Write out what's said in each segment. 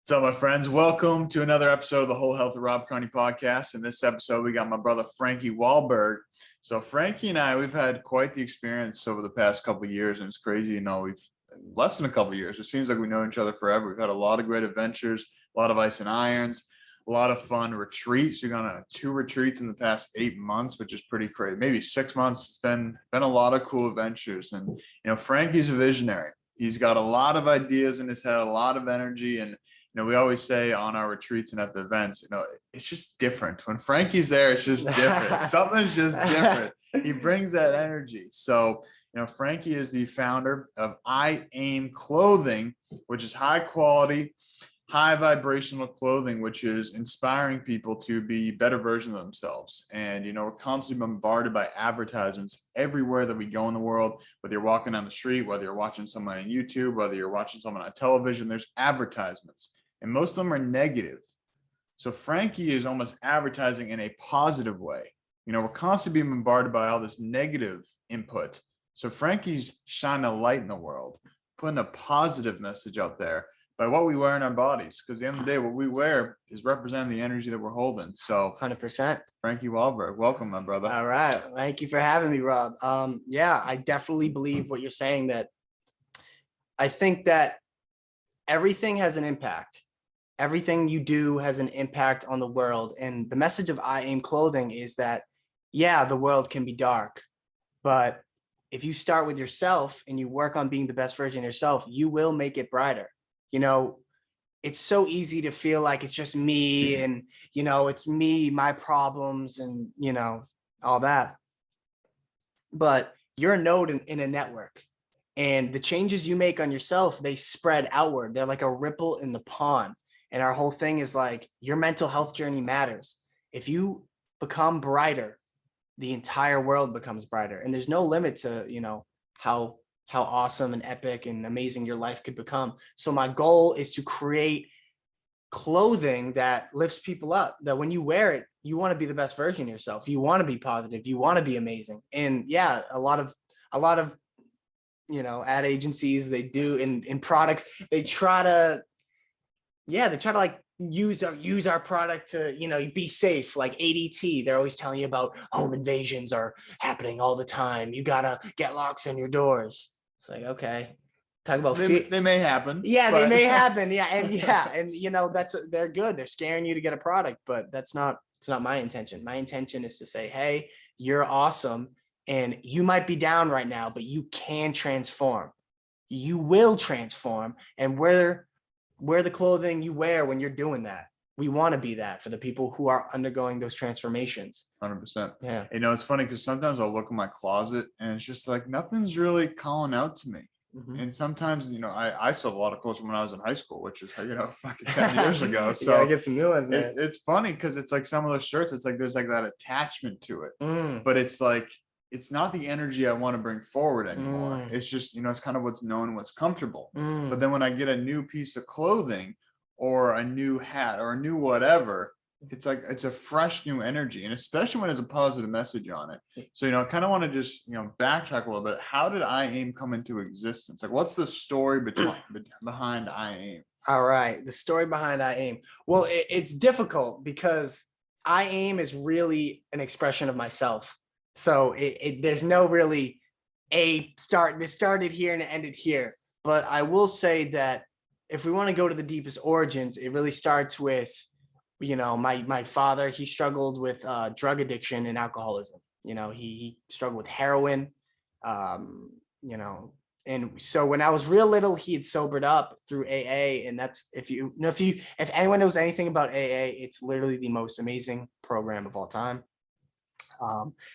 What's up, my friends? Welcome to another episode of the Whole Health of Rob Carney podcast. In this episode, we got my brother, Frankie Wahlberg. So Frankie and I, we've had quite the experience over the past couple of years, and it's crazy. We've less than a couple of years. It seems like we know each other forever. We've had a lot of great adventures, a lot of ice and irons, a lot of fun retreats. We've gone on 2 retreats in the past 8 months, which is pretty crazy. Maybe 6 months. It's been a lot of cool adventures. And, Frankie's a visionary. He's got a lot of ideas in his head, a lot of energy, and we always say on our retreats and at the events, it's just different. When Frankie's there, it's just different. Something's just different. He brings that energy. So, Frankie is the founder of I Aim Clothing, which is high quality, high vibrational clothing, which is inspiring people to be better versions of themselves. And, we're constantly bombarded by advertisements everywhere that we go in the world, whether you're walking down the street, whether you're watching someone on YouTube, whether you're watching someone on television, there's advertisements. And most of them are negative. So Frankie is almost advertising in a positive way. We're constantly being bombarded by all this negative input. So Frankie's shining a light in the world, putting a positive message out there by what we wear in our bodies. Because at the end of the day, what we wear is representing the energy that we're holding. So 100%. Frankie Wahlberg, welcome, my brother. All right. Thank you for having me, Rob. Yeah, I definitely believe what you're saying, that I think that everything has an impact. Everything you do has an impact on the world. And the message of I Aim Clothing is that, yeah, the world can be dark, but if you start with yourself and you work on being the best version of yourself, you will make it brighter. It's so easy to feel like it's just me and, it's me, my problems and, all that. But you're a node in a network, and the changes you make on yourself, they spread outward. They're like a ripple in the pond. And our whole thing is like, your mental health journey matters. If you become brighter, the entire world becomes brighter. And there's no limit to, how awesome and epic and amazing your life could become. So my goal is to create clothing that lifts people up, that when you wear it, you want to be the best version of yourself. You want to be positive. You want to be amazing. And yeah, a lot of ad agencies, they do in products, they try to like use our product to, be safe, like ADT. They're always telling you about home invasions are happening all the time. You gotta get locks on your doors. It's like, okay, talk about they may happen. Yeah, they may happen. Yeah. And they're good. They're scaring you to get a product, but it's not my intention. My intention is to say, hey, you're awesome. And you might be down right now, but you can transform. You will transform. And wear the clothing you wear when you're doing that. We want to be that for the people who are undergoing those transformations. 100%. Yeah. It's funny because sometimes I'll look in my closet and it's just like nothing's really calling out to me. Mm-hmm. And sometimes, I still have a lot of clothes from when I was in high school, which is, fucking 10 years ago. So I get some new ones, man. It's funny because it's like some of those shirts, it's like there's like that attachment to it. But it's like, it's not the energy I want to bring forward anymore. It's just, it's kind of what's known, what's comfortable. But then when I get a new piece of clothing or a new hat or a new whatever, it's like, it's a fresh new energy. And especially when there's a positive message on it. So, I kind of want to just, backtrack a little bit. How did I Aim come into existence? Like, what's the story behind I Aim? All right. The story behind I Aim. Well, it's difficult because I Aim is really an expression of myself. So there's no really a start. This started here and it ended here. But I will say that if we want to go to the deepest origins, it really starts with, my father. He struggled with drug addiction and alcoholism. He struggled with heroin, and so when I was real little, he had sobered up through AA. And that's, if anyone knows anything about AA, it's literally the most amazing program of all time.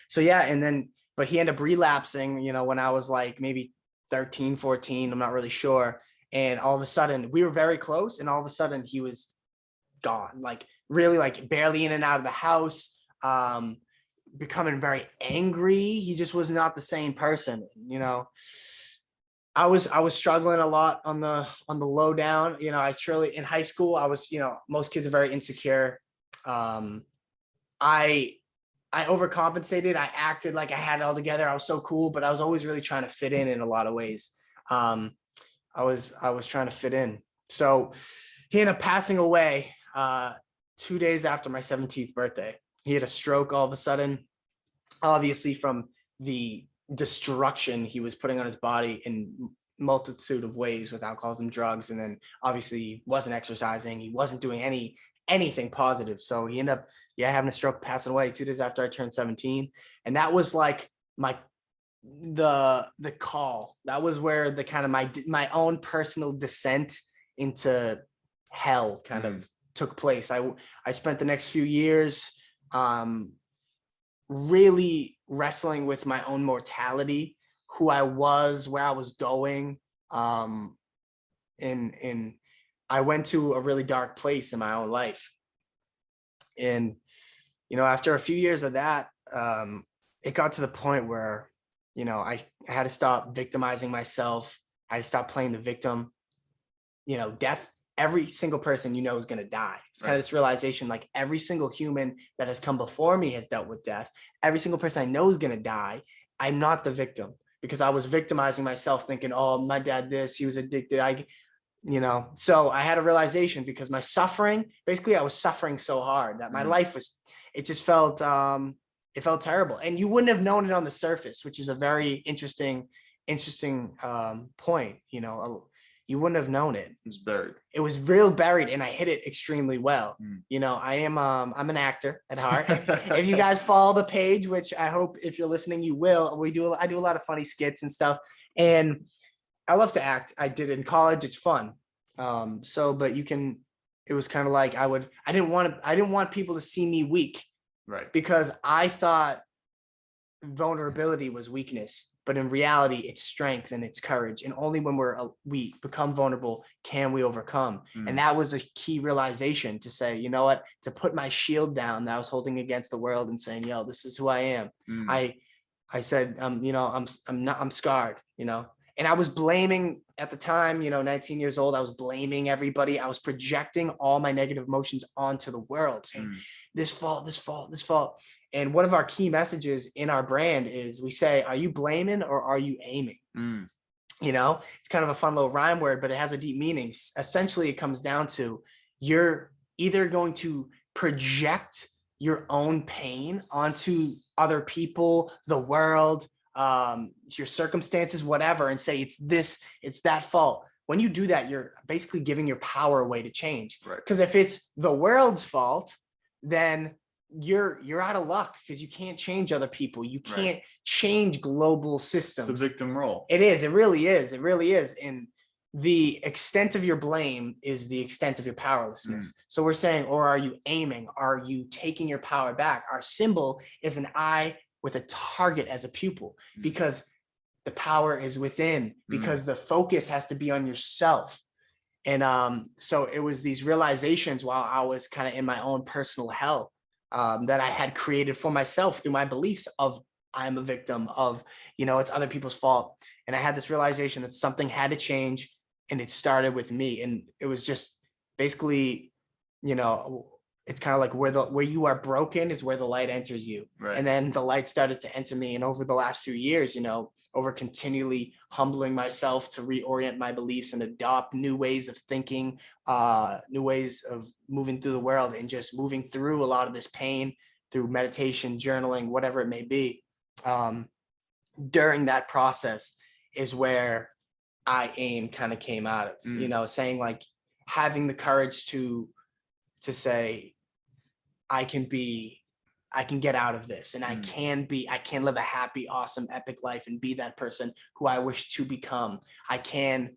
So yeah, but he ended up relapsing, when I was like maybe 13, 14, I'm not really sure. And all of a sudden we were very close, and all of a sudden he was gone, like really, like barely in and out of the house, becoming very angry. He just was not the same person. I was struggling a lot on the low down. I truly, in high school, I was, most kids are very insecure. I overcompensated. I acted like I had it all together. I was so cool, but I was always really trying to fit in a lot of ways. I was trying to fit in. So he ended up passing away 2 days after my 17th birthday. He had a stroke all of a sudden, obviously from the destruction he was putting on his body in multitude of ways with alcohols and drugs. And then obviously he wasn't exercising. He wasn't doing anything positive. So he ended up, having a stroke, passing away 2 days after I turned 17. And that was like the call. That was where the kind of my own personal descent into hell kind of took place. I spent the next few years really wrestling with my own mortality, who I was, where I was going. And I went to a really dark place in my own life. And, after a few years of that, it got to the point where, I had to stop victimizing myself. I had to stop playing the victim. Death, every single person is going to die. It's kind of this realization, like every single human that has come before me has dealt with death. Every single person I know is going to die. I'm not the victim, because I was victimizing myself thinking, oh, my dad, he was addicted. So I had a realization, because my suffering, basically I was suffering so hard that my life it just felt, it felt terrible. And you wouldn't have known it on the surface, which is a very interesting point. You wouldn't have known it. It was buried. It was real buried, and I hit it extremely well. I'm an actor at heart. If you guys follow the page, which I hope if you're listening, you will, I do a lot of funny skits and stuff. And I love to act. I did it in college. It's fun. But it was kind of like I didn't want people to see me weak. Right. Because I thought vulnerability was weakness, but in reality, it's strength and it's courage. And only when we become vulnerable can we overcome. And that was a key realization, to say, you know what, to put my shield down that I was holding against the world and saying, yo, this is who I am. I said, I'm scarred, and I was blaming at the time, 19 years old, I was blaming everybody. I was projecting all my negative emotions onto the world, saying this fault. And one of our key messages in our brand is we say, are you blaming or are you aiming? It's kind of a fun little rhyme word, but it has a deep meaning. Essentially, it comes down to, you're either going to project your own pain onto other people, the world, your circumstances, whatever, and say it's that fault. When you do that, you're basically giving your power away to change. Right. Because if it's the world's fault, then you're out of luck, because you can't change other people. You can't change global systems. The victim role. It is. It really is. And the extent of your blame is the extent of your powerlessness. So we're saying, or are you aiming? Are you taking your power back? Our symbol is an eye with a target as a pupil, because the power is within, because the focus has to be on yourself. And so it was these realizations while I was kind of in my own personal hell, that I had created for myself through my beliefs of I'm a victim of, it's other people's fault. And I had this realization that something had to change, and it started with me. And it was just basically, it's kind of like where you are broken is where the light enters you. Right. And then the light started to enter me. And over the last few years, over continually humbling myself to reorient my beliefs and adopt new ways of thinking, new ways of moving through the world, and just moving through a lot of this pain through meditation, journaling, whatever it may be. During that process is where I aim kind of came out of, saying, like, having the courage to say, I can get out of this, and I can live a happy, awesome, epic life and be that person who I wish to become. I can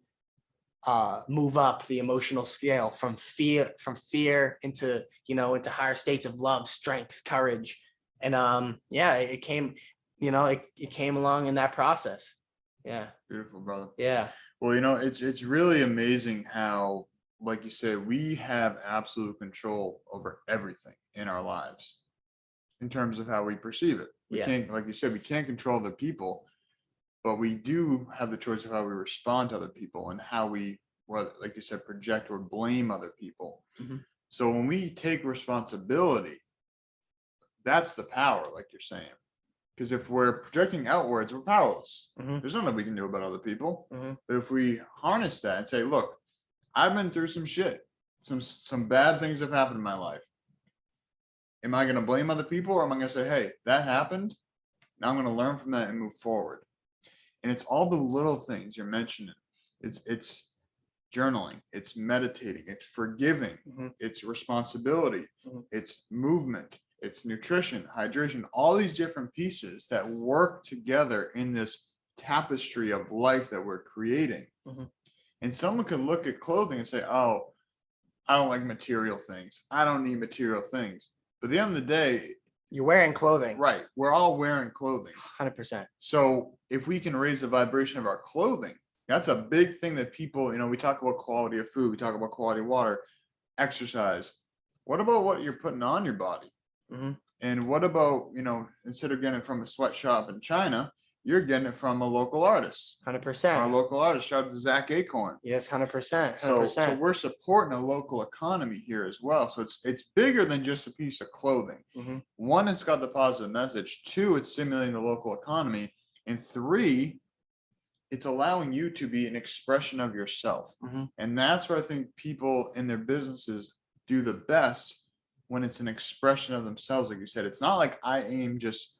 move up the emotional scale from fear into, into higher states of love, strength, courage. And it came, it came along in that process. Yeah. Beautiful, brother. Yeah. Well, it's really amazing how, like you said, we have absolute control over everything in our lives in terms of how we perceive it. We can't, like you said, we can't control the people, but we do have the choice of how we respond to other people and how we, like you said, project or blame other people. So when we take responsibility, that's the power, like you're saying. Because if we're projecting outwards, we're powerless. There's nothing we can do about other people. But if we harness that and say, look, I've been through some shit. some bad things have happened in my life. Am I going to blame other people, or am I going to say, hey, that happened? Now I'm going to learn from that and move forward. And it's all the little things you're mentioning. It's journaling, it's meditating, it's forgiving, it's responsibility, it's movement, it's nutrition, hydration, all these different pieces that work together in this tapestry of life that we're creating. And someone could look at clothing and say, oh, I don't like material things. I don't need material things. But at the end of the day, you're wearing clothing. Right. We're all wearing clothing. 100%. So if we can raise the vibration of our clothing, that's a big thing that people, we talk about quality of food, we talk about quality of water, exercise. What about what you're putting on your body? And what about, instead of getting it from a sweatshop in China, you're getting it from a local artist. 100%. Our local artist, shout out to Zach Acorn. Yes, 100%. So we're supporting a local economy here as well. So it's bigger than just a piece of clothing. One, it's got the positive message. Two, it's stimulating the local economy. And three, it's allowing you to be an expression of yourself. And that's where I think people in their businesses do the best, when it's an expression of themselves. Like you said, it's not like I aim just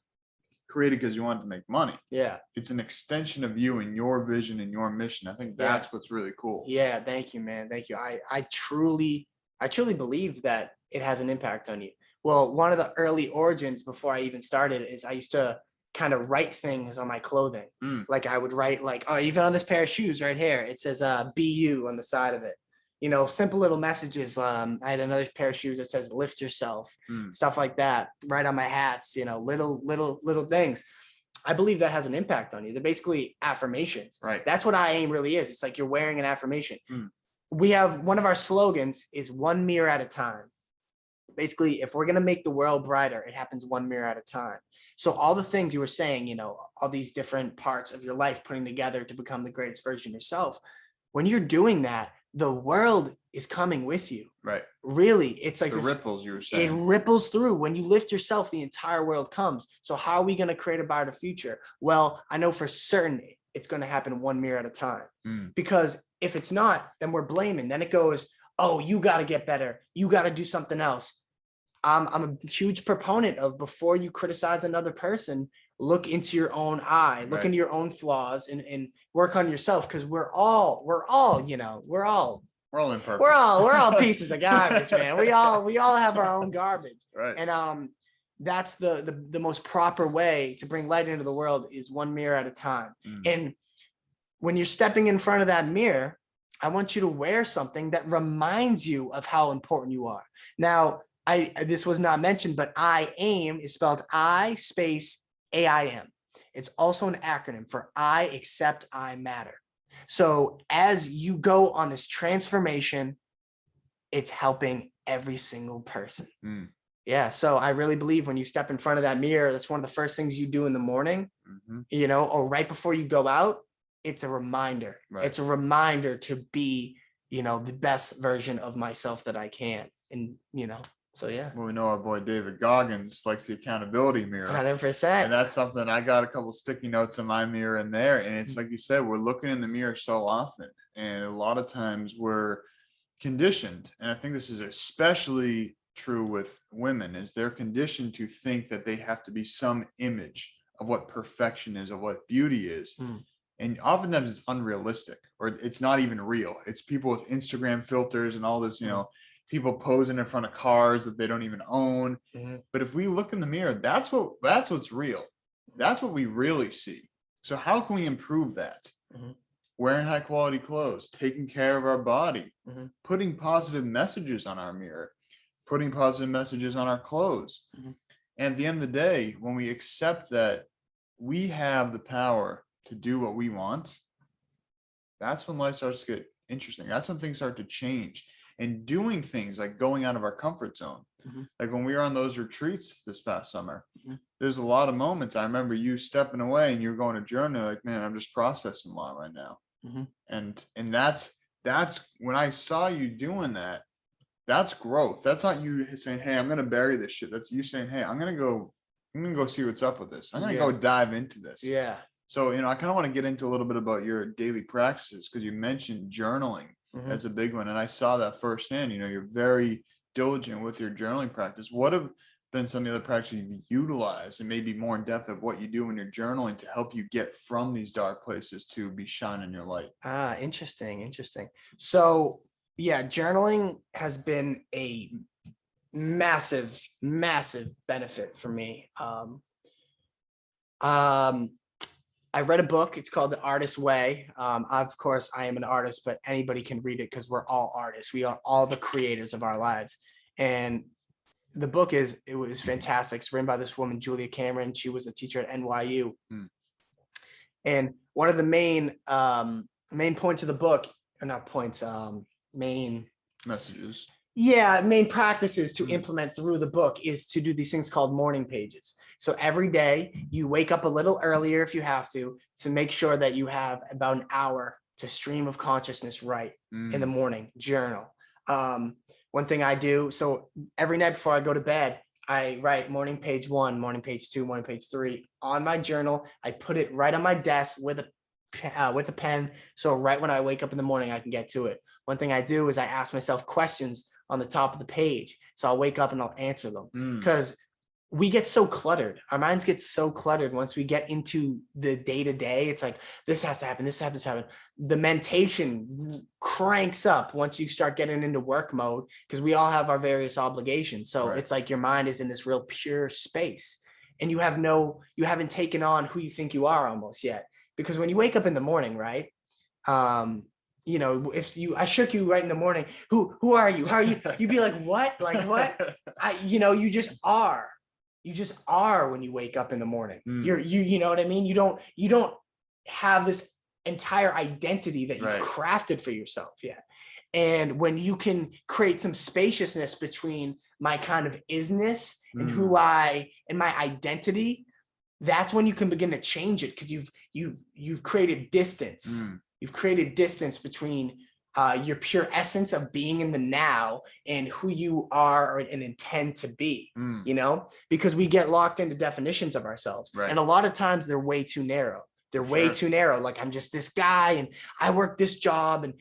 created because you want to make money. Yeah. It's an extension of you and your vision and your mission. I think that's what's really cool. Yeah. Thank you, man. Thank you. I truly believe that it has an impact on you. Well, one of the early origins before I even started is I used to kind of write things on my clothing. Like I would write even on this pair of shoes right here, it says BU on the side of it. Simple little messages. I had another pair of shoes that says lift yourself, stuff like that, right on my hats, little things. I believe that has an impact on you. They're basically affirmations. Right. That's what I aim really is. It's like you're wearing an affirmation. We have one of our slogans is one mirror at a time. Basically, if we're going to make the world brighter, it happens one mirror at a time. So all the things you were saying, all these different parts of your life putting together to become the greatest version of yourself. When you're doing that, the world is coming with you. Right. Really, it's like the ripples you were saying. It ripples through. When you lift yourself, the entire world comes. So how are we going to create a brighter future? Well, I know for certain it's going to happen one mirror at a time. Because if it's not, then we're blaming. Then it goes, oh, you got to get better. You got to do something else. I'm a huge proponent of, before you criticize another person, look into your own eye, look into your own flaws, and work on yourself. Because we're all imperfect. We're all pieces of garbage, man. We all have our own garbage. Right. And that's the most proper way to bring light into the world, is one mirror at a time. And when you're stepping in front of that mirror, I want you to wear something that reminds you of how important you are. Now, this was not mentioned, but I AIM is spelled I-AIM. It's also an acronym for I accept I matter. So as you go on this transformation, it's helping every single person. Yeah. So I really believe when you step in front of that mirror, that's one of the first things you do in the morning, or right before you go out. It's a reminder. Right. It's a reminder to be, the best version of myself that I can. And, so, yeah. Well, we know our boy David Goggins likes the accountability mirror. 100%. And that's something, I got a couple sticky notes in my mirror in there. And it's like you said, we're looking in the mirror so often. And a lot of times we're conditioned. And I think this is especially true with women, is they're conditioned to think that they have to be some image of what perfection is, of what beauty is. And oftentimes it's unrealistic, or it's not even real. It's people with Instagram filters and all this, people posing in front of cars that they don't even own. But if we look in the mirror, that's what's real. That's what we really see. So how can we improve that? Wearing high quality clothes, taking care of our body, putting positive messages on our mirror, putting positive messages on our clothes. And at the end of the day, when we accept that we have the power to do what we want, that's when life starts to get interesting. That's when things start to change. And doing things like going out of our comfort zone. Like when we were on those retreats this past summer, there's a lot of moments. I remember you stepping away and you're going to journal, like, man, I'm just processing a lot right now. And that's when I saw you doing that, that's growth. That's not you saying, hey, I'm going to bury this shit. That's you saying, hey, I'm going to go see what's up with this. I'm going to go dive into this. Yeah. So, I kind of want to get into a little bit about your daily practices, because you mentioned journaling. Mhm. as a big one. And I saw that firsthand. You're very diligent with your journaling practice. What have been some of the other practices you've utilized, and maybe more in depth of what you do when you're journaling to help you get from these dark places to be shining your light? Interesting. So yeah, journaling has been a massive, massive benefit for me. I read a book. It's called The Artist's Way. Of course, I am an artist, but anybody can read it because we're all artists. We are all the creators of our lives. And the book it was fantastic. It's written by this woman, Julia Cameron. She was a teacher at NYU. And one of the main points of the book, or not points, main Messages. main practices to implement through the book is to do these things called morning pages. So every day you wake up a little earlier if you have to make sure that you have about an hour to stream of consciousness right in the morning, journal. One thing I do, so every night before I go to bed, I write morning page 1, morning page 2, morning page 3 on my journal. I put it right on my desk with a pen. So right when I wake up in the morning, I can get to it. One thing I do is I ask myself questions on the top of the page. So I'll wake up and I'll answer them, because we get so cluttered. Our minds get so cluttered once we get into the day-to-day. It's like, this has to happen, this happens to happen. The mentation cranks up once you start getting into work mode, because we all have our various obligations. So It's like your mind is in this real pure space, and you haven't taken on who you think you are almost yet. Because when you wake up in the morning, right? If I shook you right in the morning, who are you? How are you? You'd be like, what? Like what? You just are. You just are when you wake up in the morning. You know what I mean? You don't have this entire identity that you've crafted for yourself yet. And when you can create some spaciousness between my kind of isness and who I and my identity, that's when you can begin to change it, because you've created distance. You've created distance between your pure essence of being in the now and who you are and intend to be, because we get locked into definitions of ourselves. And a lot of times they're way too narrow. They're way too narrow. Like, I'm just this guy and I work this job, and,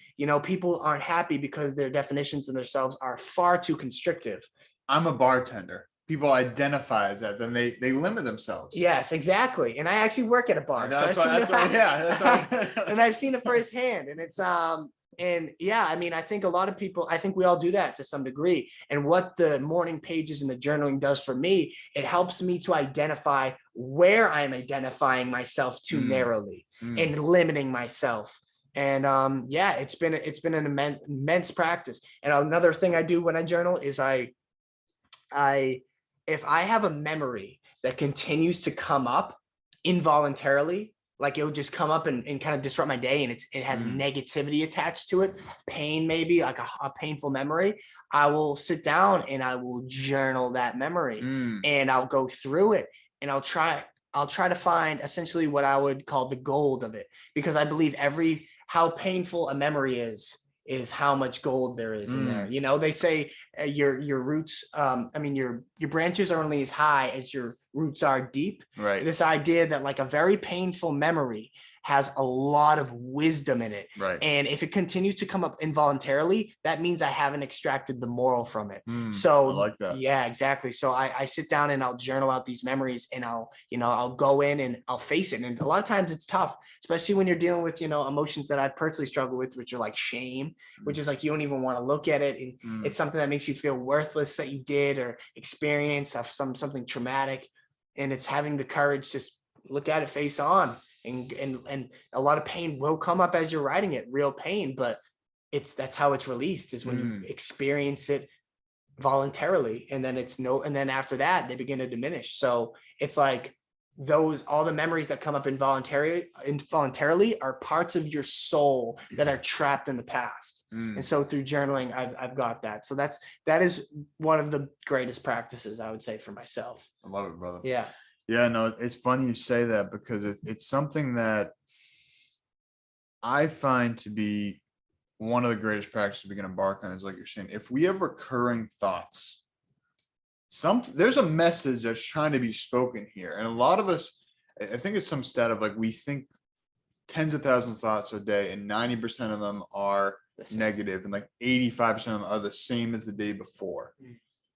people aren't happy because their definitions of themselves are far too constrictive. I'm a bartender. People identify as that, then they limit themselves. Yes, exactly. And I actually work at a bar. That's and I've seen it firsthand. And it's I think a lot of people, I think we all do that to some degree. And what the morning pages and the journaling does for me, it helps me to identify where I'm identifying myself too narrowly and limiting myself. And it's been an immense practice. And another thing I do when I journal is if I have a memory that continues to come up involuntarily, like it'll just come up and kind of disrupt my day, and it has negativity attached to it, pain, maybe like a painful memory, I will sit down and I will journal that memory, and I'll go through it, and I'll try to find essentially what I would call the gold of it, because I believe how painful a memory is how much gold there is in there. They say your roots, your branches are only as high as your roots are deep. Right. This idea that like a very painful memory has a lot of wisdom in it. Right. And if it continues to come up involuntarily, that means I haven't extracted the moral from it. So I like that. Yeah, exactly. So I sit down and I'll journal out these memories, and I'll go in and I'll face it. And a lot of times it's tough, especially when you're dealing with, emotions that I personally struggle with, which are like shame, which is like, you don't even want to look at it. And it's something that makes you feel worthless that you did or experience of something traumatic. And it's having the courage to just look at it face on. And a lot of pain will come up as you're writing it, real pain, but that's how it's released, is when you experience it voluntarily, and then and then after that they begin to diminish. So it's like all the memories that come up involuntarily are parts of your soul that are trapped in the past. And so through journaling, I've got that. So that is one of the greatest practices, I would say, for myself. I love it, brother. Yeah. Yeah, no, it's funny you say that, because it's something that I find to be one of the greatest practices we can embark on, is like you're saying, if we have recurring thoughts, there's a message that's trying to be spoken here. And a lot of us, I think it's some stat of like, we think tens of thousands of thoughts a day, and 90% of them are negative, and like 85% of them are the same as the day before.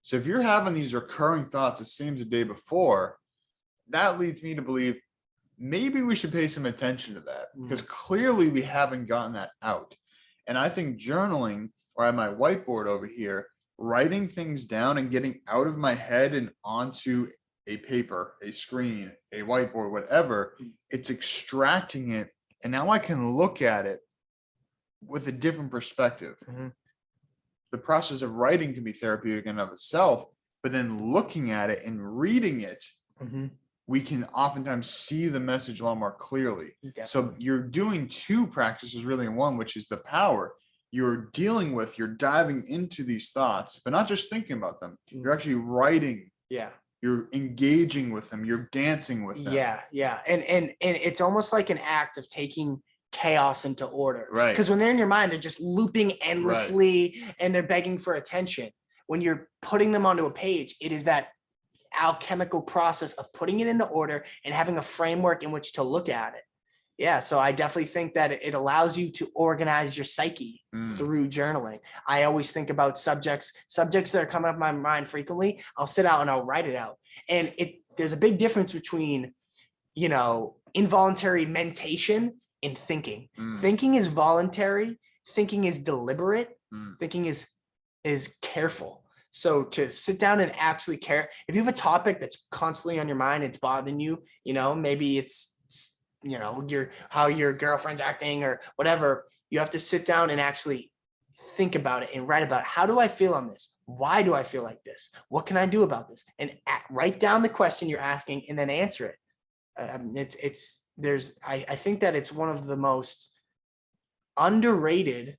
So if you're having these recurring thoughts the same as the day before, that leads me to believe maybe we should pay some attention to that, because clearly we haven't gotten that out. And I think journaling, or I have my whiteboard over here, writing things down and getting out of my head and onto a paper, a screen, a whiteboard, whatever, it's extracting it. And now I can look at it with a different perspective. The process of writing can be therapeutic in and of itself, but then looking at it and reading it, we can oftentimes see the message a lot more clearly. Definitely. So you're doing two practices really in one, which is the power. You're diving into these thoughts, but not just thinking about them. You're actually writing. Yeah. You're engaging with them. You're dancing with them. Yeah. Yeah. And it's almost like an act of taking chaos into order. Right. Because when they're in your mind, they're just looping endlessly and they're begging for attention. When you're putting them onto a page, it is that alchemical process of putting it into order and having a framework in which to look at it. Yeah, so I definitely think that it allows you to organize your psyche through journaling. I always think about subjects that are coming up in my mind frequently. I'll sit out and I'll write it out. And there's a big difference between, involuntary mentation and thinking. Thinking is voluntary. Thinking is deliberate. Thinking is careful. So to sit down and actually care, if you have a topic that's constantly on your mind, it's bothering you, maybe it's, how your girlfriend's acting or whatever, you have to sit down and actually think about it and write about, how do I feel on this? Why do I feel like this? What can I do about this? And write down the question you're asking and then answer it. I think that it's one of the most underrated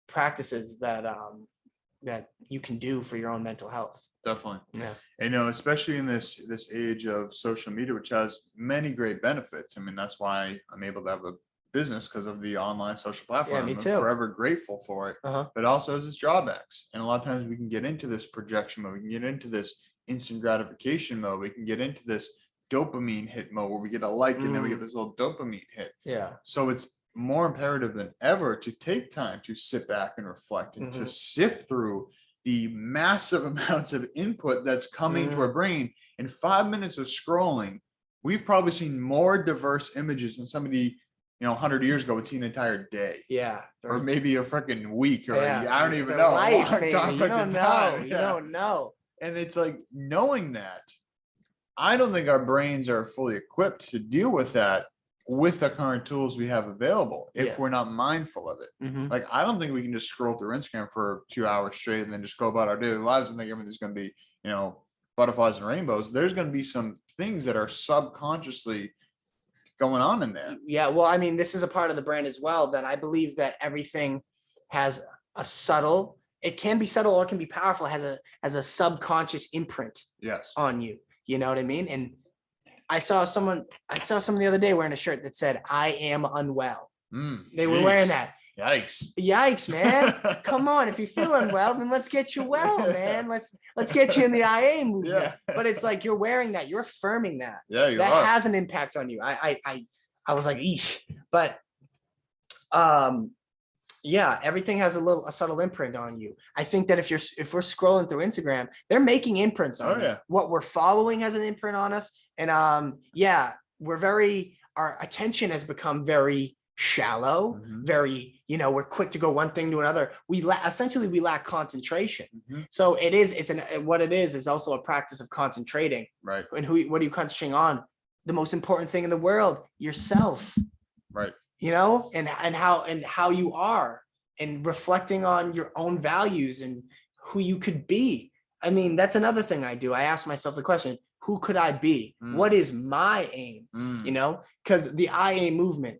practices that you can do for your own mental health. Definitely. Yeah. And, especially in this age of social media, which has many great benefits. I mean, that's why I'm able to have a business, because of the online social platform. Yeah, me too. I'm forever grateful for it. But also has its drawbacks. And a lot of times we can get into this projection mode. We can get into this instant gratification mode. We can get into this dopamine hit mode where we get a like and then we get this little dopamine hit. Yeah. So it's more imperative than ever to take time to sit back and reflect and to sift through the massive amounts of input that's coming to our brain. In 5 minutes of scrolling, we've probably seen more diverse images than somebody, 100 years ago would see an entire day. Yeah. Or maybe a freaking week. Or I don't even know. Life, you don't know. You don't know. And it's like, knowing that, I don't think our brains are fully equipped to deal with that with the current tools we have available if we're not mindful of it. Like, I don't think we can just scroll through Instagram for 2 hours straight and then just go about our daily lives and think everything's going to be, butterflies and rainbows. There's going to be some things that are subconsciously going on in there. Yeah. Well, I mean, this is a part of the brand as well, that I believe that everything has a subtle, it can be subtle or it can be powerful, has a subconscious imprint on you. You know what I mean? And I saw someone the other day wearing a shirt that said, "I am unwell." They were wearing that. Yikes, man. Come on. If you feel unwell, then let's get you well, man. Let's get you in the IA movement. Yeah. But it's like, you're wearing that, you're affirming that. Yeah, that has an impact on you. I was like, eesh. But yeah, everything has a subtle imprint on you. I think that if we're scrolling through Instagram, they're making imprints on you. What we're following has an imprint on us. And our attention has become very shallow, very, we're quick to go one thing to another. We lack concentration. So what it is also a practice of concentrating. Right. And what are you concentrating on? The most important thing in the world, yourself. Right. And how you are, and reflecting on your own values and who you could be. I mean, that's another thing I do. I ask myself the question, who could I be? What is my aim? Because the IA movement,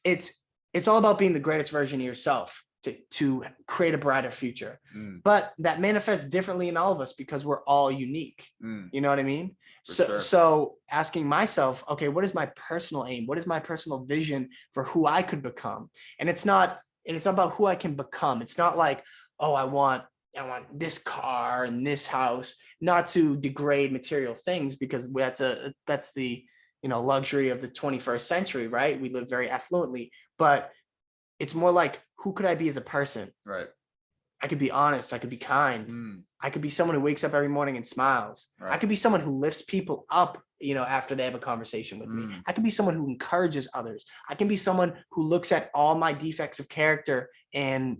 it's all about being the greatest version of yourself to create a brighter future. But that manifests differently in all of us because we're all unique. You know what I mean? So asking myself, okay, what is my personal aim? What is my personal vision for who I could become? And it's not about who I can become. It's not like, oh, I want this car and this house, not to degrade material things, because that's the luxury of the 21st century, right? We live very affluently, but it's more like, who could I be as a person? Right. I could be honest. I could be kind. I could be someone who wakes up every morning and smiles. Right. I could be someone who lifts people up, after they have a conversation with me. I could be someone who encourages others. I can be someone who looks at all my defects of character and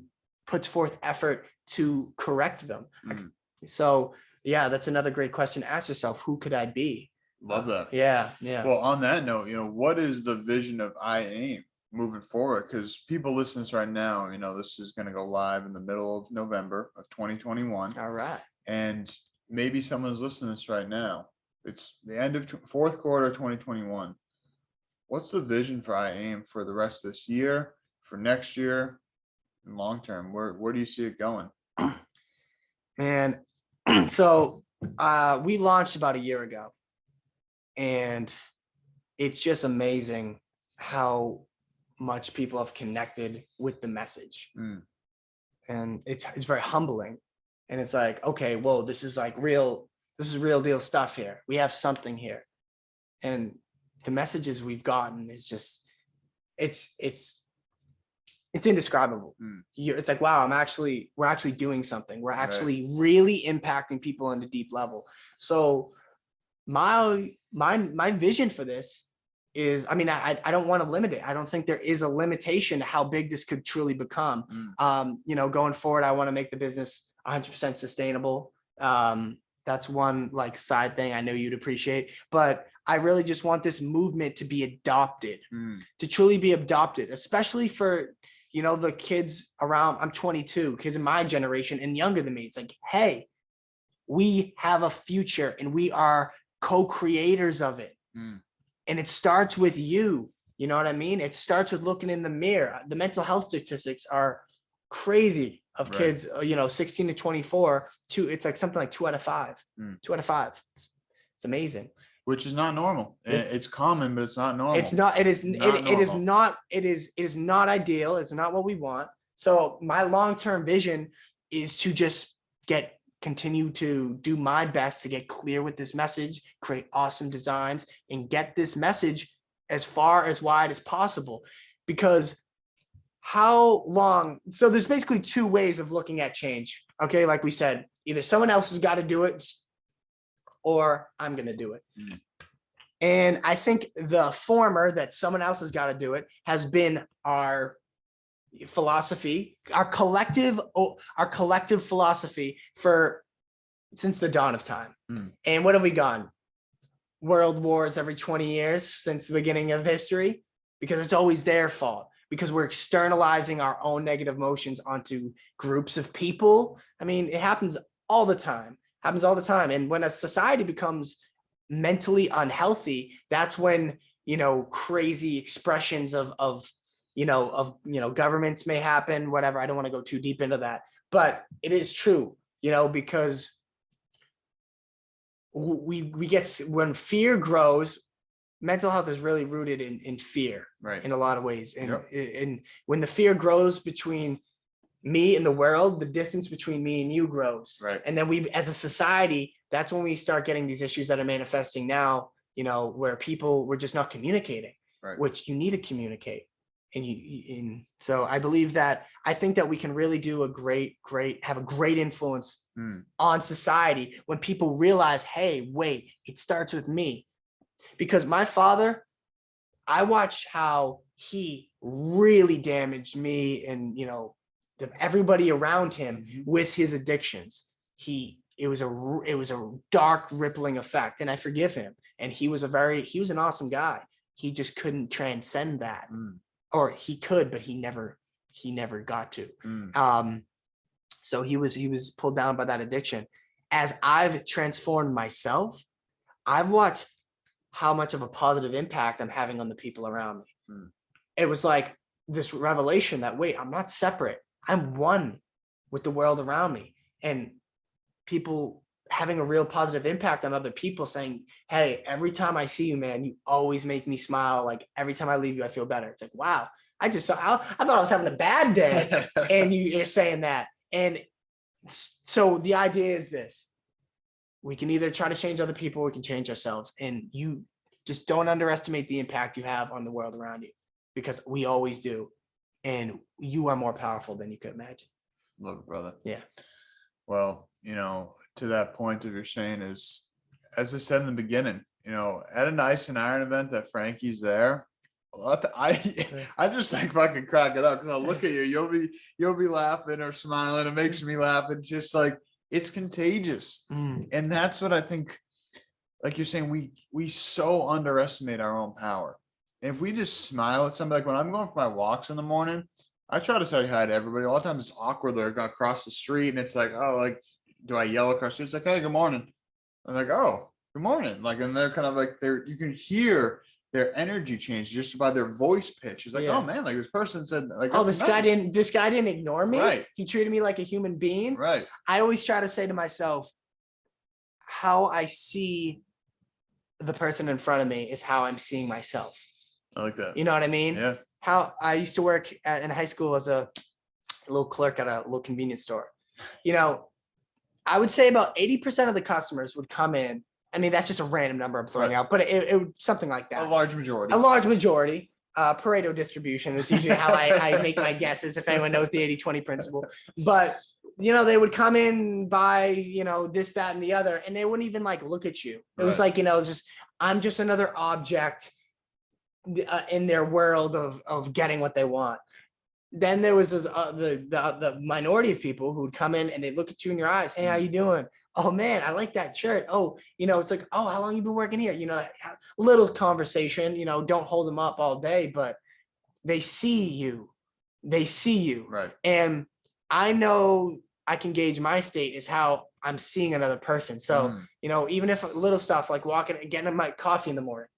puts forth effort to correct them. So yeah, that's another great question to ask yourself. Who could I be? Love that. Yeah. Well, on that note, what is the vision of IAIM moving forward? Because people listening to this right now, this is going to go live in the middle of November of 2021. All right. And maybe someone's listening to this right now. It's the end of fourth quarter of 2021. What's the vision for IAIM for the rest of this year, for next year, and long term? Where do you see it going? Man, so we launched about a year ago, and it's just amazing how much people have connected with the message. And it's very humbling. And it's like, okay, whoa, this is real deal stuff here. We have something here. And the messages we've gotten is just, it's indescribable. It's like, wow, we're actually doing something. We're actually really impacting people on a deep level. So my vision for this is, I don't want to limit it. I don't think there is a limitation to how big this could truly become. Going forward, I want to make the business 100% sustainable. That's one side thing I know you'd appreciate, but I really just want this movement to be adopted, to truly be adopted, especially for, the kids around. I'm 22, kids in my generation and younger than me. It's like, hey, we have a future and we are co-creators of it. And it starts with you. You know what I mean? It starts with looking in the mirror. The mental health statistics are crazy of kids, 16 to 24, it's like something like 2 out of 5. 2 out of 5. It's amazing. Which is not normal. It's common, but it's not normal. It's not, it is not ideal. It's not what we want. So my long-term vision is to just continue to do my best to get clear with this message, create awesome designs, and get this message as far as wide as possible. Because how long? So there's basically 2 ways of looking at change. Okay, like we said, either someone else has got to do it, or I'm going to do it. And I think the former, that someone else has got to do it, has been our philosophy, our collective philosophy since the dawn of time. And what have we gone? World wars every 20 years since the beginning of history, because it's always their fault, because we're externalizing our own negative emotions onto groups of people. It happens all the time. And when a society becomes mentally unhealthy, that's when, crazy expressions of governments may happen, whatever. I don't want to go too deep into that, but it is true, because we get, when fear grows, mental health is really rooted in fear, in a lot of ways. And when the fear grows between me and the world, the distance between me and you grows. And then we, as a society, that's when we start getting these issues that are manifesting now, where we're just not communicating, which you need to communicate. And so I think that we can really do have a great influence on society when people realize, hey, wait, it starts with me. Because my father, I watched how he really damaged me and, everybody around him with his addictions. It was a dark, rippling effect, and I forgive him. And he was an awesome guy. He just couldn't transcend that. Or he could, but he never got to. So he was pulled down by that addiction. As I've transformed myself, I've watched how much of a positive impact I'm having on the people around me. It was like this revelation that, wait, I'm not separate. I'm one with the world around me. And people having a real positive impact on other people, saying, hey, every time I see you, man, you always make me smile. Like every time I leave you, I feel better. It's like, wow, I thought I was having a bad day. And you're saying that. And so the idea is this: we can either try to change other people, or we can change ourselves. And just don't underestimate the impact you have on the world around you, because we always do. And you are more powerful than you could imagine. Love it, brother. Yeah. Well, to that point that you're saying is, as I said in the beginning, at an Ice and Iron event that Frankie's there, I just like fucking crack it up because I'll look at you, you'll be laughing or smiling. It makes me laugh. It's just like, it's contagious. And that's what I think, like you're saying, we so underestimate our own power. If we just smile at somebody, like when I'm going for my walks in the morning, I try to say hi to everybody. A lot of times it's awkward. They're going to cross the street and it's like, oh, like, do I yell across the street? It's like, hey, good morning. I'm like, oh, good morning. Like, and they're kind of like, you can hear their energy change just by their voice pitch. It's like, oh man, like this person said, like, oh, this guy didn't ignore me. Right. He treated me like a human being. Right. I always try to say to myself, how I see the person in front of me is how I'm seeing myself. I like that. You know what I mean? Yeah. How I used to work in high school as a little clerk at a little convenience store. I would say about 80% of the customers would come in. I mean, that's just a random number I'm throwing out, but it something like that. A large majority. Pareto distribution is usually how I make my guesses, if anyone knows the 80-20 principle. But, they would come in, buy, this, that, and the other, and they wouldn't even like look at you. It was like, it's just, I'm just another object in their world of getting what they want. Then there was this, the minority of people who would come in and they look at you in your eyes. Hey, how you doing? Oh man, I like that shirt. Oh, it's like, oh, how long you been working here? Little conversation, don't hold them up all day, but they see you. Right. And I know I can gauge my state is how I'm seeing another person. So, even if little stuff like walking and getting my coffee in the morning,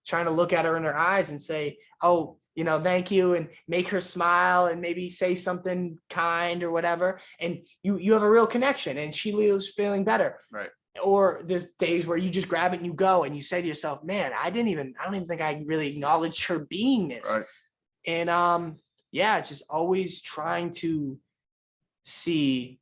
trying to look at her in her eyes and say, oh, thank you, and make her smile and maybe say something kind or whatever. And you have a real connection and she leaves feeling better. Right. Or there's days where you just grab it and you go and you say to yourself, man, I don't even think I really acknowledged her beingness. Right. And it's just always trying to see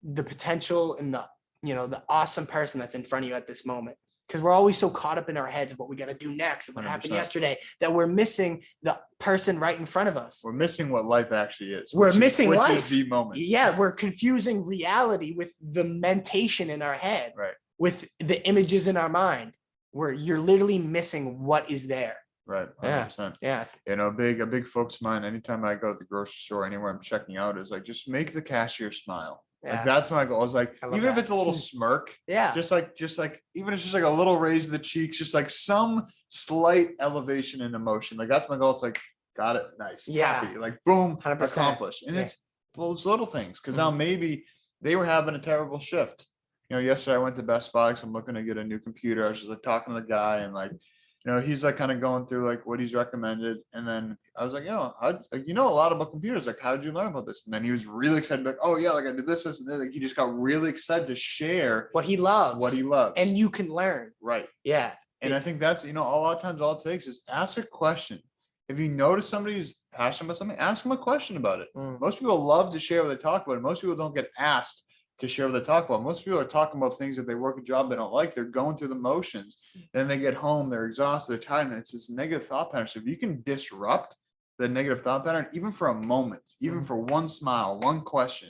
the potential and the awesome person that's in front of you at this moment. Because we're always so caught up in our heads of what we got to do next and what 100%. happened yesterday that we're missing the person right in front of us. We're missing what life actually is. We're missing life. Which is the moment. Yeah, we're confusing reality with the mentation in our head. Right. With the images in our mind, where you're literally missing what is there. Right. 100%. Yeah. A big focus of mine, anytime I go to the grocery store, anywhere I'm checking out, is like, just make the cashier smile. Yeah. Like that's my goal. I was like, even if it's a little smirk, just like even if it's just like a little raise of the cheeks, just like some slight elevation in emotion. Like that's my goal. It's like, got it, nice, happy, like boom, 100%. Accomplished. And it's those little things, because now maybe they were having a terrible shift. Yesterday I went to Best Buy because I'm looking to get a new computer. I was just like talking to the guy and like, he's like kind of going through like what he's recommended. And then I was like, a lot about computers. Like, how did you learn about this? And then he was really excited. Like, oh yeah, like I did this, and this. Like he just got really excited to share what he loves. And you can learn. Right. Yeah. And I think that's, a lot of times all it takes is ask a question. If you notice somebody's passionate about something, ask them a question about it. Most people love to share what they talk about. Most people don't get asked to share what they talk about. Most people are talking about things that they work a job they don't like. They're going through the motions. Then they get home, they're exhausted, they're tired, and it's this negative thought pattern. So if you can disrupt the negative thought pattern, even for a moment, even for one smile, one question,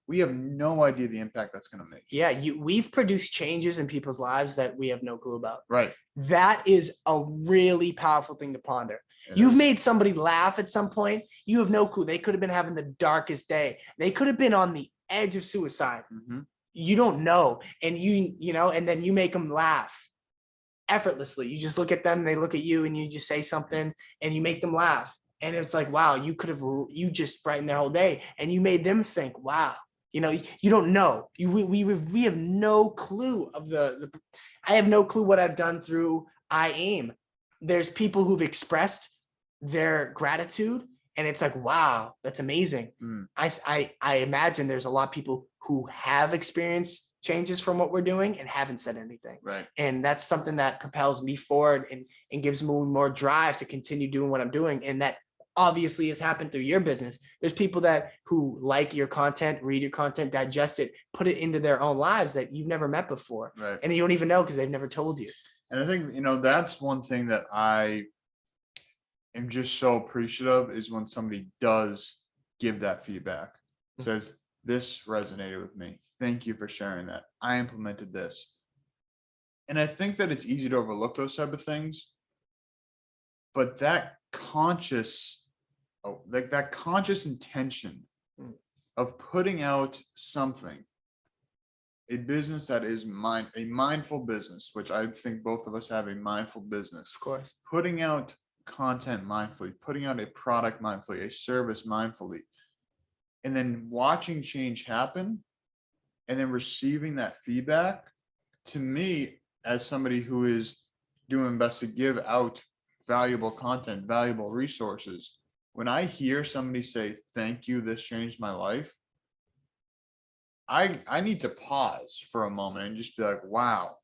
we have no idea the impact that's going to make. Yeah, we've produced changes in people's lives that we have no clue about. Right. That is a really powerful thing to ponder. You've made somebody laugh at some point. You have no clue. They could have been having the darkest day. They could have been on the edge of suicide. You don't know. And and then you make them laugh effortlessly. You just look at them, they look at you, and you just say something and you make them laugh. And it's like, wow, you just brightened their whole day, and you made them think, wow, you don't know. We have no clue of I have no clue what I've done through I AIM. There's people who've expressed their gratitude, and it's like, wow, that's amazing. I imagine there's a lot of people who have experienced changes from what we're doing and haven't said anything. Right. And that's something that propels me forward and gives me more drive to continue doing what I'm doing. And that obviously has happened through your business. There's people who like your content, read your content, digest it, put it into their own lives that you've never met before. Right. And you don't even know because they've never told you. And I think, that's one thing that I am just so appreciative is when somebody does give that feedback, says, this resonated with me. Thank you for sharing that. I implemented this. And I think that it's easy to overlook those type of things, but that conscious intention of putting out something, a business that is a mindful business, which I think both of us have a mindful business, Of course. putting out content mindfully, putting out a product mindfully, a service mindfully, and then watching change happen and then receiving that feedback, to me, as somebody who is doing best to give out valuable content, valuable resources, when I hear somebody say, thank you, this changed my life, I need to pause for a moment and just be like, wow,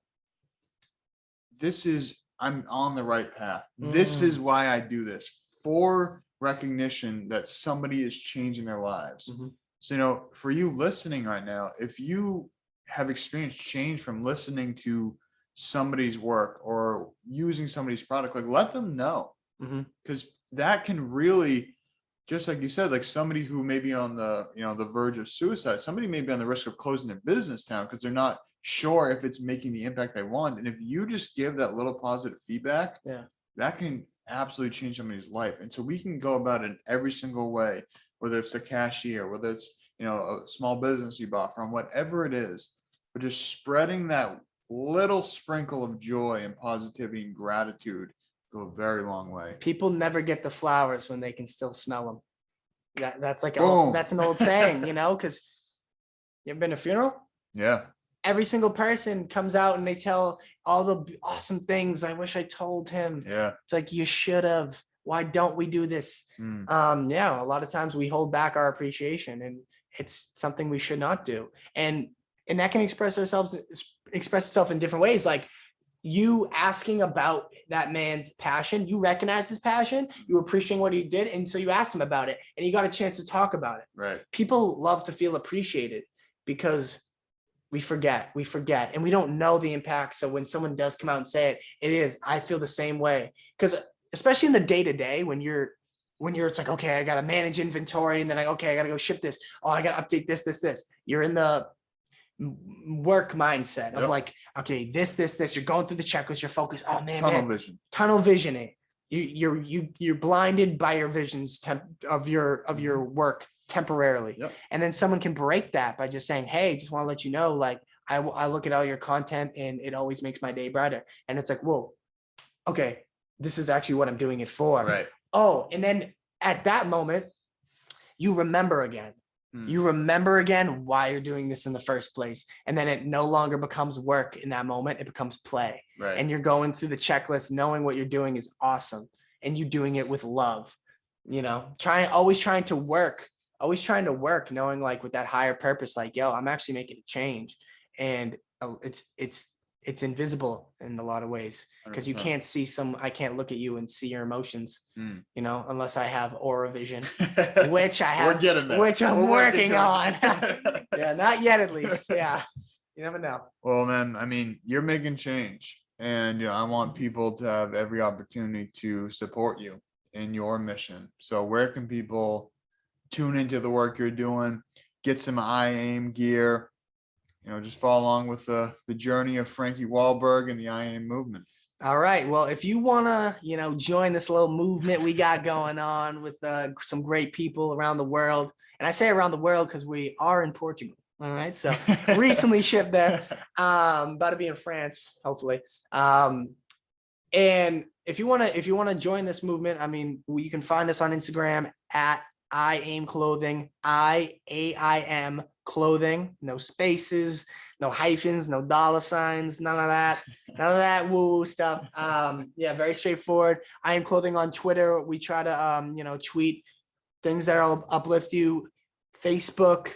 I'm on the right path. This is why I do this, for recognition that somebody is changing their lives. So, for you listening right now, if you have experienced change from listening to somebody's work or using somebody's product, like, let them know, because that can really, just like you said, like somebody who may be on the, the verge of suicide, somebody may be on the risk of closing their business down because they're not sure if it's making the impact they want. And if you just give that little positive feedback, that can absolutely change somebody's life. And so we can go about it in every single way, whether it's the cashier, whether it's, a small business you bought from, whatever it is, but just spreading that little sprinkle of joy and positivity and gratitude go a very long way. People never get the flowers when they can still smell them. That's like that's an old saying, because you ever been to a funeral? Yeah. Every single person comes out and they tell all the awesome things. I wish I told him. Yeah. It's like, you should have. Why don't we do this? A lot of times we hold back our appreciation, and it's something we should not do. And that can express itself in different ways. Like, you asking about that man's passion, you recognize his passion, you appreciate what he did, and so you asked him about it, and you got a chance to talk about it. Right. People love to feel appreciated because we forget, and we don't know the impact. So when someone does come out and say it, I feel the same way. Because especially in the day-to-day, when it's like, okay, I got to manage inventory, and then I got to go ship this. Oh, I got to update this. You're in the work mindset of like, okay, this, you're going through the checklist, you're focused. Oh man, tunnel visioning. You're blinded by your visions of your work temporarily. And then someone can break that by just saying, hey, just want to let you know, like, I look at all your content and it always makes my day brighter. And it's like, whoa, okay, this is actually what I'm doing it for. Right. Oh, and then at that moment, you remember again. You remember again why you're doing this in the first place. And then it no longer becomes work in that moment. It becomes play. Right. And you're going through the checklist, knowing what you're doing is awesome. And you doing it with love, always trying to work, knowing, like, with that higher purpose, like, yo, I'm actually making a change. And it's invisible in a lot of ways, because you can't see I can't look at you and see your emotions, unless I have aura vision, which I have, which I'm working on. Yeah, not yet, at least. Yeah. You never know. Well, man, I mean, you're making change, and, I want people to have every opportunity to support you in your mission. So where can people tune into the work you're doing, get some IAIM gear, just follow along with the journey of Frankie Wahlberg and the IAIM movement? All right. Well, if you want to, join this little movement we got going on with some great people around the world, and I say around the world because we are in Portugal. All right. So recently shipped there, about to be in France, hopefully. And if you want to join this movement, I mean, you can find us on Instagram at IAIM Clothing, IAIM Clothing, no spaces, no hyphens, no dollar signs, none of that woo stuff. Very straightforward. IAIM Clothing on Twitter. We try to tweet things that'll uplift you. Facebook,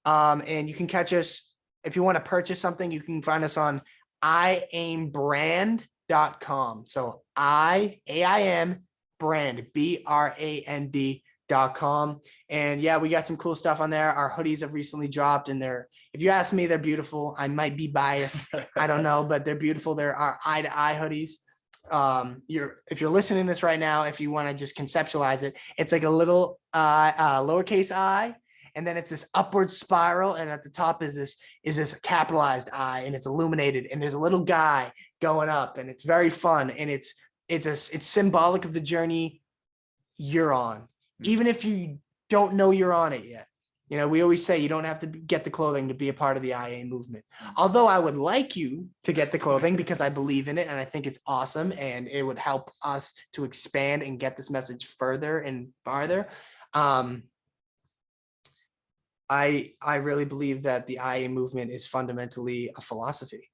and you can catch us if you want to purchase something. You can find us on IAIMbrand.com. So IAIM brand, BRAND .com. And yeah, we got some cool stuff on there. Our hoodies have recently dropped, and if you ask me, they're beautiful. I might be biased. I don't know, but they're beautiful. They're our eye to eye hoodies. If you're listening to this right now, if you want to just conceptualize it, it's like a little lowercase I, and then it's this upward spiral, and at the top is this capitalized I, and it's illuminated, and there's a little guy going up, and it's very fun, and it's symbolic of the journey you're on, even if you don't know you're on it yet. We always say you don't have to get the clothing to be a part of the IA movement. Although I would like you to get the clothing because I believe in it and I think it's awesome and it would help us to expand and get this message further and farther. I really believe that the IA movement is fundamentally a philosophy.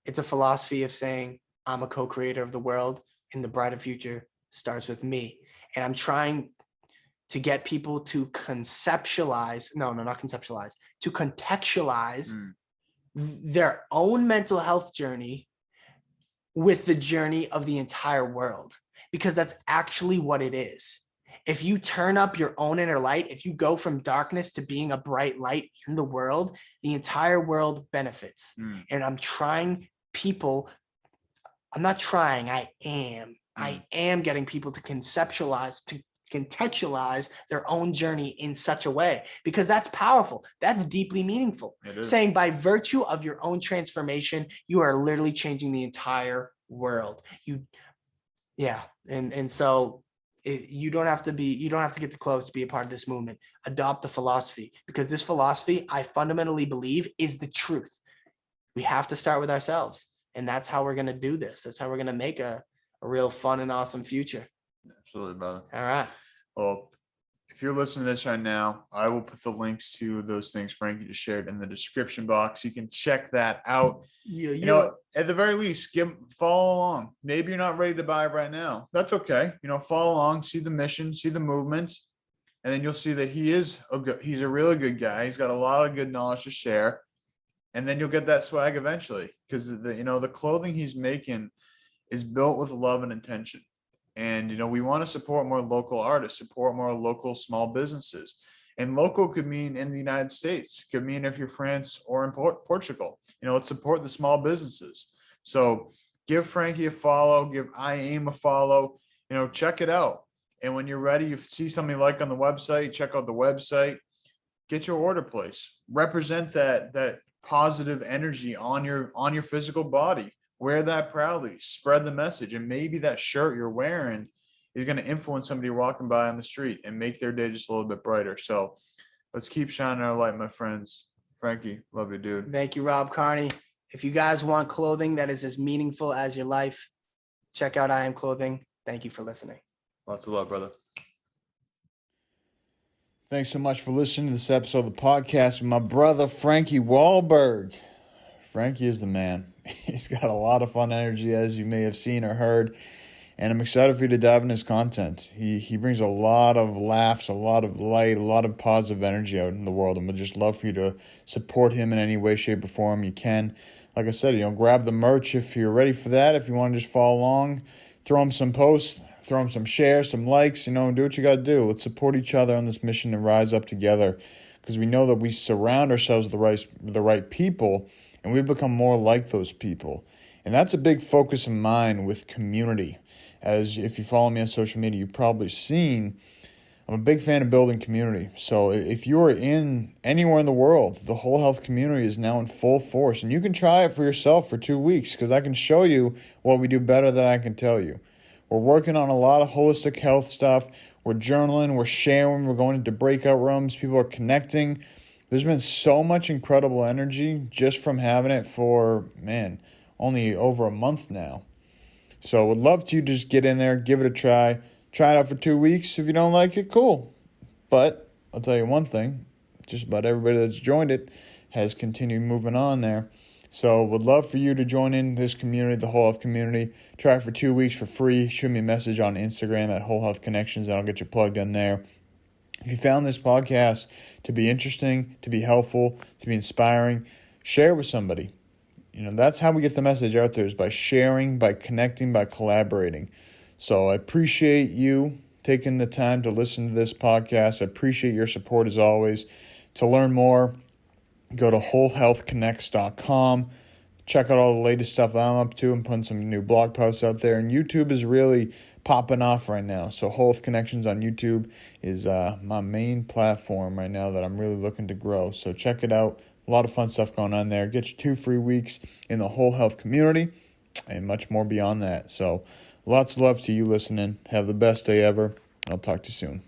It's a philosophy of saying I'm a co-creator of the world and the brighter future starts with me. And I'm trying to get people to contextualize their own mental health journey with the journey of the entire world, because that's actually what it is. If you turn up your own inner light, if you go from darkness to being a bright light in the world, the entire world benefits. And I am getting people to contextualize their own journey in such a way, because that's powerful. That's deeply meaningful. Saying by virtue of your own transformation, you are literally changing the entire world. So you don't have to get the clothes to be a part of this movement. Adopt the philosophy, because this philosophy, I fundamentally believe, is the truth. We have to start with ourselves, and that's how we're going to do this. That's how we're going to make a real fun and awesome future. Absolutely, brother. All right. Well, if you're listening to this right now, I will put the links to those things Frankie just shared in the description box. You can check that out. At the very least, follow along. Maybe you're not ready to buy right now. That's okay. Follow along, see the mission, see the movement, and then you'll see that he's a really good guy. He's got a lot of good knowledge to share, and then you'll get that swag eventually, because the clothing he's making is built with love and intention. And, we want to support more local artists, support more local small businesses. And local could mean in the United States, could mean if you're France or in Portugal. Let's support the small businesses. So give Frankie a follow, give IAIM a follow, check it out. And when you're ready, you see something you like on the website, check out the website, get your order placed, represent that positive energy on your physical body. Wear that proudly, spread the message, and maybe that shirt you're wearing is going to influence somebody walking by on the street and make their day just a little bit brighter. So let's keep shining our light, my friends. Frankie, love you, dude. Thank you, Rob Carney. If you guys want clothing that is as meaningful as your life, check out I Am Clothing. Thank you for listening. Lots of love, brother. Thanks so much for listening to this episode of the podcast with my brother, Frankie Wahlberg. Frankie is the man. He's got a lot of fun energy, as you may have seen or heard, and I'm excited for you to dive in his content. He brings a lot of laughs, a lot of light, a lot of positive energy out in the world, and we'd just love for you to support him in any way, shape, or form you can. Like I said, grab the merch if you're ready for that. If you want to just follow along, throw him some posts, throw him some shares, some likes, do what you got to do. Let's support each other on this mission and rise up together, because we know that we surround ourselves with the right people, and we become more like those people. And that's a big focus of mine with community. As if you follow me on social media, you've probably seen, I'm a big fan of building community. So if you are in anywhere in the world, the whole health community is now in full force. And you can try it for yourself for 2 weeks, because I can show you what we do better than I can tell you. We're working on a lot of holistic health stuff. We're journaling, we're sharing, we're going into breakout rooms. People are connecting. There's been so much incredible energy just from having it for, only over a month now. So I would love to just get in there, give it a try. Try it out for 2 weeks. If you don't like it, cool. But I'll tell you one thing, just about everybody that's joined it has continued moving on there. So would love for you to join in this community, the Whole Health community. Try it for 2 weeks for free. Shoot me a message on Instagram at Whole Health Connections, and I'll get you plugged in there. If you found this podcast to be interesting, to be helpful, to be inspiring, share with somebody. That's how we get the message out there, is by sharing, by connecting, by collaborating. So I appreciate you taking the time to listen to this podcast. I appreciate your support as always. To learn more, go to wholehealthconnects.com. Check out all the latest stuff that I'm up to. I'm putting some new blog posts out there. And YouTube is really popping off right now. So Whole Health Connections on YouTube is my main platform right now that I'm really looking to grow. So check it out. A lot of fun stuff going on there. Get you 2 free weeks in the whole health community and much more beyond that. So lots of love to you listening. Have the best day ever. I'll talk to you soon.